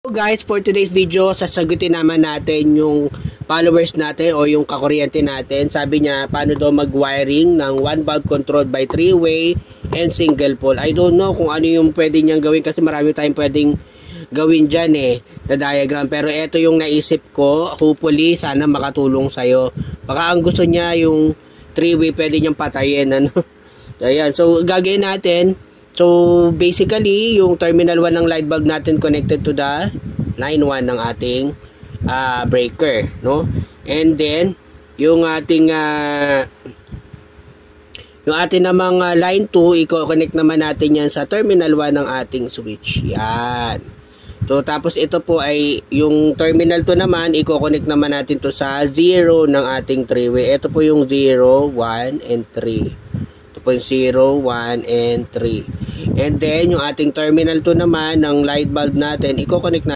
So guys, for today's video, sasagutin naman natin yung followers natin o yung kakuryente natin. Sabi niya, paano daw mag-wiring ng 1 valve controlled by 3-way and single pole. I don't know kung ano yung pwede niyang gawin kasi marami tayong pwedeng gawin dyan na diagram. Pero ito yung naisip ko. Hopefully, sana makatulong sa'yo. Baka ang gusto niya yung 3-way pwede niyang patayin. Ano? Ayan, so gagawin natin. So, basically, yung terminal 1 ng light bulb natin connected to the line 1 ng ating breaker, no? And then, yung ating namang line 2, i-connect naman natin yan sa terminal 1 ng ating switch. Yan. So, tapos ito po ay, yung terminal 2 naman, i-connect naman natin to sa 0 ng ating 3-way. Ito po yung 0, 1, and 3. 0, 1, and 3. And then, yung ating terminal 2 naman ng light bulb natin, i-connect